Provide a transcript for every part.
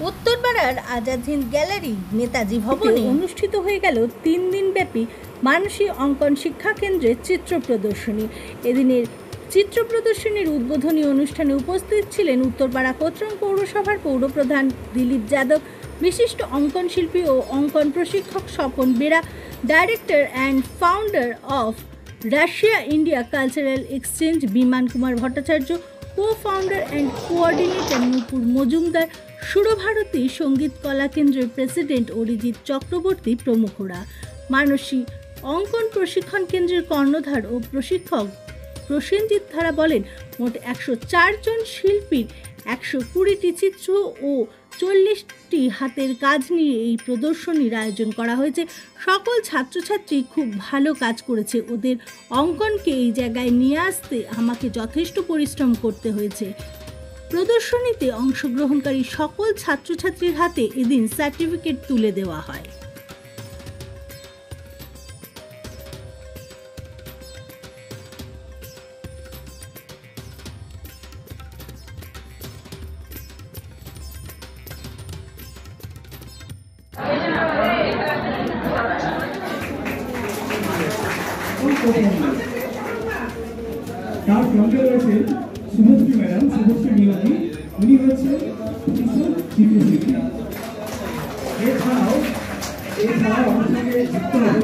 উত্তরপাড়ার Azad Hind gallery Netaji ভবনে অনুষ্ঠিত হয়ে গেল 3 দিনব্যাপী মানসী অঙ্কন শিক্ষা কেন্দ্রের চিত্র প্রদর্শনী। এদিনের চিত্র প্রদর্শনীর উদ্বোধনী অনুষ্ঠানে উপস্থিত ছিলেন উত্তরপাড়া কোতরাম পৌরসভার পৌরপ্রধান দিলীপ যাদব, বিশিষ্ট অঙ্কন শিল্পী ও অঙ্কন প্রশিক্ষক Swapan Bera, director and founder of Russia India cultural exchange বিমান Kumar Bhattacharya, co-founder and coordinator নূপুর মজুমদার, সুরভারতী সঙ্গীত কলা কেন্দ্রের প্রেসিডেন্ট অরিজিৎ চক্রবর্তী প্রমুখরা। মানসী অঙ্কন প্রশিক্ষণ কেন্দ্রের কর্ণধার ও প্রশিক্ষক প্রসেনজিৎ ধারা বলেন, মোট 104 জন শিল্পীর 120টি চিত্র ও 40টি হাতের কাজ নিয়ে এই প্রদর্শনীর আয়োজন করা হয়েছে। সকল ছাত্রছাত্রী খুব ভালো কাজ করেছে। ওদের অঙ্কনকে এই জায়গায় নিয়ে আসতে আমাকে যথেষ্ট পরিশ্রম করতে হয়েছে। প্রদর্শনীতে অংশগ্রহণকারী সকল ছাত্রছাত্রীর হাতে এদিন সার্টিফিকেট তুলে দেওয়া হয়। তার সঙ্গে রয়েছে শুভশ্রী ম্যাডাম, শুভশ্রী নিয়োগী, উনি হচ্ছে চিত্রশিল্পী। এছাড়াও অনুষ্ঠানে যুক্ত হবে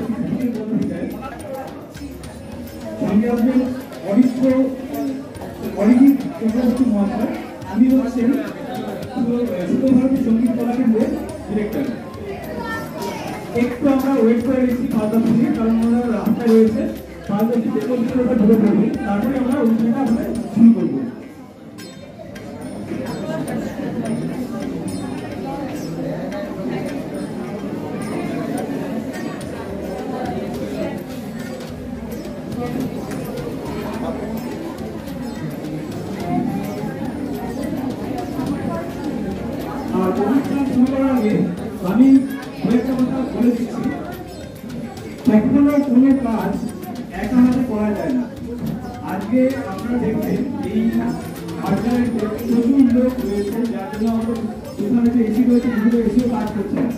সঙ্গে আসবেন অরিজিৎ চক্রবর্তী মহাশয়, উনি হচ্ছেন সুরভারতী সঙ্গীত কলা কেন্দ্রের ডিরেক্টর। একটু আমরা ওয়েট করে নিচ্ছি 5-10 মিনিট, কারণ ওনারা রাস্তায় রয়েছে। 5-10 মিনিটের মধ্যে ওটা ঢুকে পড়বে, তারপরে আমরা অনুষ্ঠানটা আমরা শুরু করবো। আর অনুষ্ঠান শুরু করার আগে আমি কয়েকটা কথা বলে দিচ্ছি। কখনো কোনো কাজ একা হাতে করা যায় না। আজকে আপনারা দেখবেন এই আর্চারের প্রচুর লোক রয়েছে, যার জন্য আমাদের দোকানে যে এসি রয়েছে সেগুলো এসিও কাজ করছে না।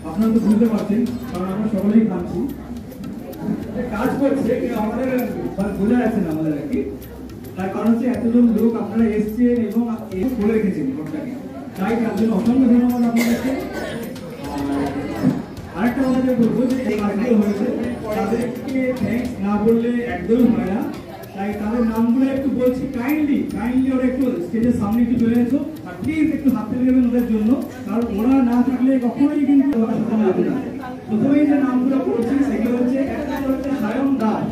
আপনারা তো বুঝতে পারছেন, কারণ আমরা সকলেই খাচ্ছি কাজ করছে, কিন্তু আমাদের বোঝা যাচ্ছে না আমাদের আর কি। তার কারণ হচ্ছে এতজন লোক আপনারা এসছেন এবং করে রেখেছেন ঘরটাকে, তাই তার জন্য অসংখ্য ধন্যবাদ আপনাদেরকে। আরেকটা কথা যে বলবো, যে এই কাজগুলো হয়েছে তাদেরকে থ্যাঙ্কস না বললে একদমই হয় না, তাই তাদের নামগুলো একটু বলছি। কাইন্ডলি ওরা একটু স্টেজের সামনে একটু চলে এসো, আর প্লিজ একটু হাত তুলে দেবেন ওদের জন্য, কারণ ওরা না থাকলে কখনোই কিন্তু সফল হবে না। প্রথমেই যে নামগুলো বলছি সেগুলো হচ্ছে, একটা হচ্ছে সায়ন দাস,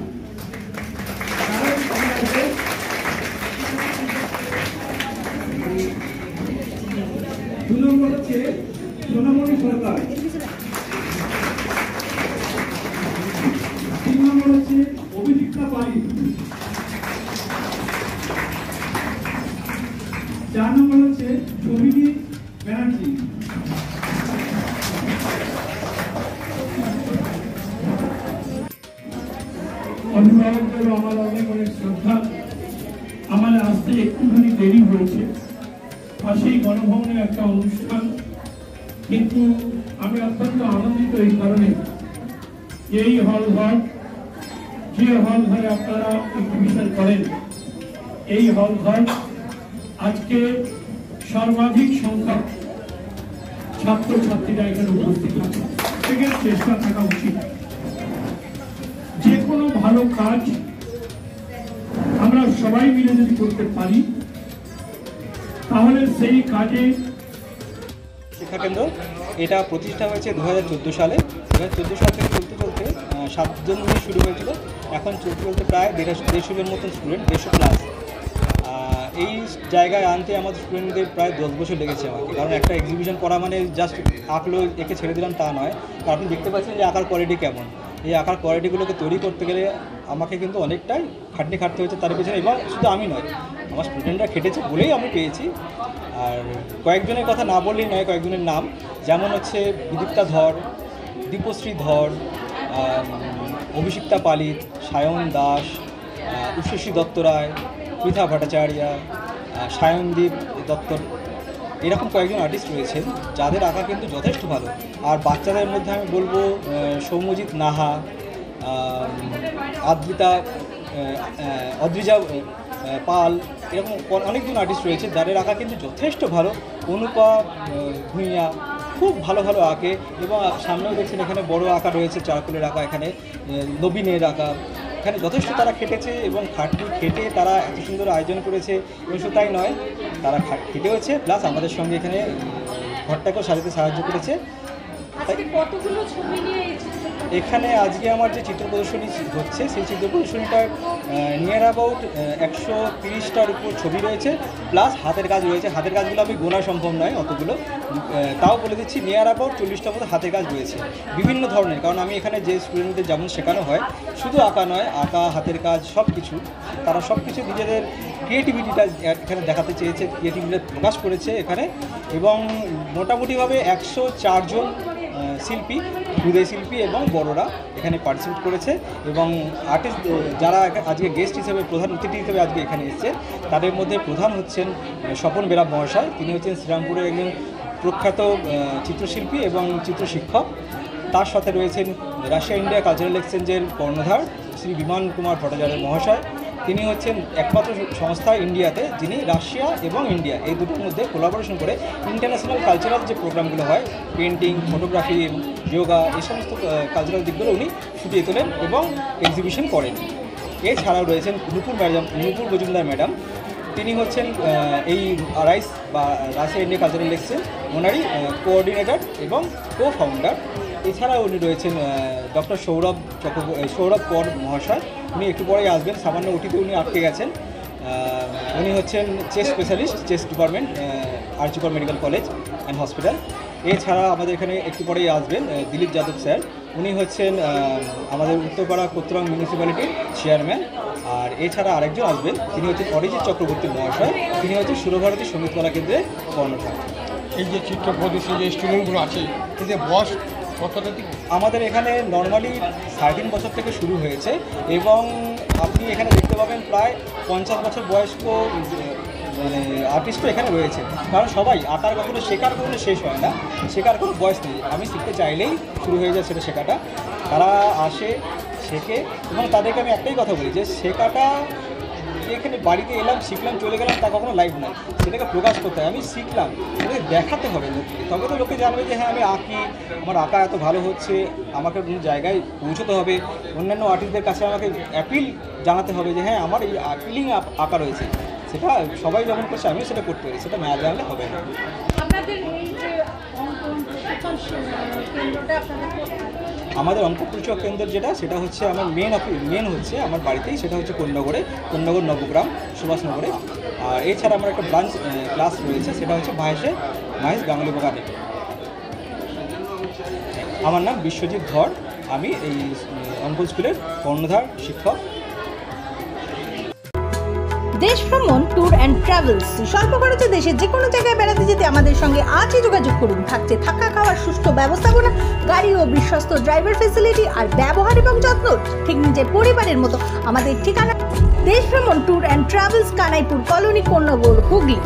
2 নম্বর হচ্ছে সোনামণি সরকার, 3 নম্বর হচ্ছে অভিষিক্তা পালি, 4 নম্বর হচ্ছে শোভিনী ব্যানার্জি, অভিভাবকদের আমার অনেক অনেক শ্রদ্ধা। আমার আসতে একটুখানি দেরি হয়েছে, পাশেই গণভবনের একটা অনুষ্ঠান, কিন্তু আমি অত্যন্ত আনন্দিত এই কারণে, এই হল ঘর, যে হল ঘরে আপনারা এক্সিবিশন করেন, এই হল ঘর আজকে সর্বাধিক সংখ্যক ছাত্রছাত্রীরা এখানে উপস্থিত আছে, সেখানে চেষ্টা থাকা উচিত। যে কোনো ভালো কাজ আমরা সবাই মিলে যদি করতে পারি, তাহলে সেই কাজে। শিক্ষা কেন্দ্র এটা প্রতিষ্ঠা হয়েছে 2014 সালে। 2014 সাল থেকে চলতে 7 জন নিয়ে শুরু হয়েছিল, এখন চলতে প্রায় 150-এর মতন স্টুডেন্ট, 150+। এই জায়গায় আনতে আমাদের স্টুডেন্টদের প্রায় 10 বছর লেগেছে আমাকে, কারণ একটা এক্সিবিশন করা মানে জাস্ট আঁকলো একে ছেড়ে দিলাম তা নয়। কারণ আপনি দেখতে পাচ্ছেন যে আঁকার কোয়ালিটি কেমন, এই আঁকার কোয়ালিটিগুলোকে তৈরি করতে গেলে আমাকে কিন্তু অনেকটাই খাটতে হয়েছে তার পিছনে, এবং শুধু আমি নয়, আমার স্টুডেন্টরা খেটেছে বলেই আমি পেয়েছি। আর কয়েকজনের কথা না বললেই নয়, কয়েকজনের নাম যেমন হচ্ছে বিদীপ্তা ধর, দীপশ্রী ধর, অভিষিক্তা পালিত, সায়ন দাস, উষসী দত্ত রায়, পৃথা ভট্টাচার্য, সায়নদীপ দত্ত এরকম কয়েকজন আর্টিস্ট রয়েছেন যাদের আঁকা কিন্তু যথেষ্ট ভালো। আর বাচ্চাদের মধ্যে আমি বলবো সৌম্যজিৎ নাহা, অদ্রিজা পাল, এরকম অনেকজন আর্টিস্ট রয়েছে যাদের আঁকা কিন্তু যথেষ্ট ভালো। অনুপা ভূঁইয়া খুব ভালো ভালো আঁকে, এবং সামনেও দেখছেন এখানে বড় আঁকা রয়েছে, চারকোলের আঁকা, এখানে নবীনের আঁকা। এখানে যথেষ্ট তারা খেটেছে এবং খেটে তারা এত সুন্দর আয়োজন করেছে। এবং শুধু তাই নয়, তারা খেটেওছে, প্লাস আমাদের সঙ্গে এখানে ঘরটাকেও সাজাতে সাহায্য করেছে। এখানে আজকে আমার যে চিত্র প্রদর্শনী হচ্ছে, সেই চিত্র প্রদর্শনীটার নিয়ার অ্যাবাউট 130টার উপর ছবি রয়েছে, প্লাস হাতের কাজ রয়েছে। হাতের কাজগুলো আমি গোনা সম্ভব নয় অতগুলো, তাও বলে দিচ্ছি নিয়ার অ্যাবাউট 40টার মতো হাতের কাজ রয়েছে বিভিন্ন ধরনের। কারণ আমি এখানে যে স্টুডেন্টদের যেমন শেখানো হয়, শুধু আঁকা নয়, আঁকা, হাতের কাজ, সব কিছু, তারা সব কিছু নিজেদের ক্রিয়েটিভিটিটা এখানে দেখাতে চেয়েছে, ক্রিয়েটিভিটি প্রকাশ করেছে এখানে। এবং মোটামুটিভাবে 104 জন শিল্পী, ক্ষুদে শিল্পী এবং বড়রা এখানে পার্টিসিপেট করেছে। এবং আর্টিস্ট যারা আজকে গেস্ট হিসেবে, প্রধান অতিথি হিসেবে আজকে এখানে এসেছে, তাদের মধ্যে প্রধান হচ্ছেন স্বপন বেরা মহাশয়। তিনি হচ্ছেন শ্রীরামপুরের একজন প্রখ্যাত চিত্রশিল্পী এবং চিত্রশিক্ষক। তার সাথে রয়েছেন রাশিয়া ইন্ডিয়া কালচারাল এক্সচেঞ্জের কর্ণধার শ্রী বিমান কুমার ভট্টাচার্য মহাশয়। তিনি হচ্ছেন একমাত্র সংস্থা ইন্ডিয়াতে যিনি রাশিয়া এবং ইন্ডিয়া এই দুটোর মধ্যে কোলাবোরেশন করে ইন্টারন্যাশনাল কালচারাল যে প্রোগ্রামগুলো হয়, পেন্টিং, ফটোগ্রাফি, যোগা, এই সমস্ত কালচারাল দিকগুলো উনি ফুটিয়ে তোলেন এবং এক্সিবিশন করেন। এছাড়াও রয়েছেন নূপুর মজুমদার ম্যাডাম। তিনি হচ্ছেন এই রাইস বা রাশিয়া ইন্ডিয়া কালচারাল এক্সচেঞ্জ ওনারই কোঅর্ডিনেটর এবং কো ফাউন্ডার। এছাড়াও উনি রয়েছেন ডক্টর সৌরভ কর মহাশয়। উনি একটু পরেই আসবেন, সামান্য ওটিতে উনি আটকে গেছেন। উনি হচ্ছেন chest specialist, chest department, RG Kar medical college and hospital. এছাড়া আমাদের এখানে একটু পরেই আসবেন দিলীপ যাদব স্যার। উনি হচ্ছেন আমাদের উত্তরপাড়া কোত্তরাং মিউনিসিপ্যালিটির চেয়ারম্যান। আর এছাড়া আরেকজন আসবেন, তিনি হচ্ছেন অরিজিৎ চক্রবর্তী মহাশয়। তিনি হচ্ছেন সুরভারতী সঙ্গীত কলা কেন্দ্রের কর্ণধার। এই যে চিত্র প্রদর্শনী যে স্টুডেন্টগুলো আছে, এদের বয়স কতটা দিক? আমাদের এখানে নর্মালি 13.5 বছর থেকে শুরু হয়েছে, এবং আপনি এখানে দেখতে পাবেন প্রায় 50 বছর বয়স্ক মানে আর্টিস্টও এখানে রয়েছে। কারণ সবাই আঁকার কখনো শেখার কখনো শেষ হয় না, শেখার কোনো বয়স নেই। আমি শিখতে চাইলেই শুরু হয়ে যায় সেটা শেখাটা। তারা আসে, শেখে, এবং তাদেরকে আমি একটাই কথা বলি যে শেখাটা এখানে বাড়িতে এলাম, শিখলাম, চলে গেলাম, তা কখনো লাইফ নয়। সেটাকে প্রকাশ করতে হয়। আমি শিখলাম, সেটাকে দেখাতে হবে লোককে, তবে তো লোকে জানবে যে হ্যাঁ আমি আঁকি, আমার আঁকা এত ভালো হচ্ছে, আমাকে কোনো জায়গায় পৌঁছতে হবে, অন্যান্য আর্টিস্টদের কাছে আমাকে অ্যাপিল জানাতে হবে যে হ্যাঁ আমার এই অ্যাপিলিং আঁকা রয়েছে। সেটা সবাই যখন করছে আমিও সেটা করতে পারি, সেটা মেলা জানলে হবে না। আমাদের অঙ্ক পরিচয় কেন্দ্র যেটা, সেটা হচ্ছে আমার মেন হচ্ছে আমার বাড়িতেই, সেটা হচ্ছে কোন্নগর নবগ্রাম, সুভাষনগরে। আর এছাড়া আমার একটা ব্রাঞ্চ ক্লাস রয়েছে, সেটা হচ্ছে মহেশ গাঙ্গুলি বাগানে। আমার নাম বিশ্বজিৎ ধর, আমি এই অঙ্ক স্কুলের কর্ণধার শিক্ষক। দেশ ভ্রমণ ট্যুর অ্যান্ড ট্রাভেলস, স্বল্প খরচে দেশের যে কোনো জায়গায় বেড়াতে যেতে আমাদের সঙ্গে আজই যোগাযোগ করুন। থাকছে থাকা, খাওয়ার সুষ্ঠু ব্যবস্থাপনা, গাড়ি ও বিশ্বস্ত ড্রাইভার ফেসিলিটি, আর ব্যবহার এবং যত্ন ঠিক নিজের পরিবারের মতো। আমাদের ঠিকানা দেশ ভ্রমণ tour and travels, Kanaipur colony, Konnagar, Hooghly.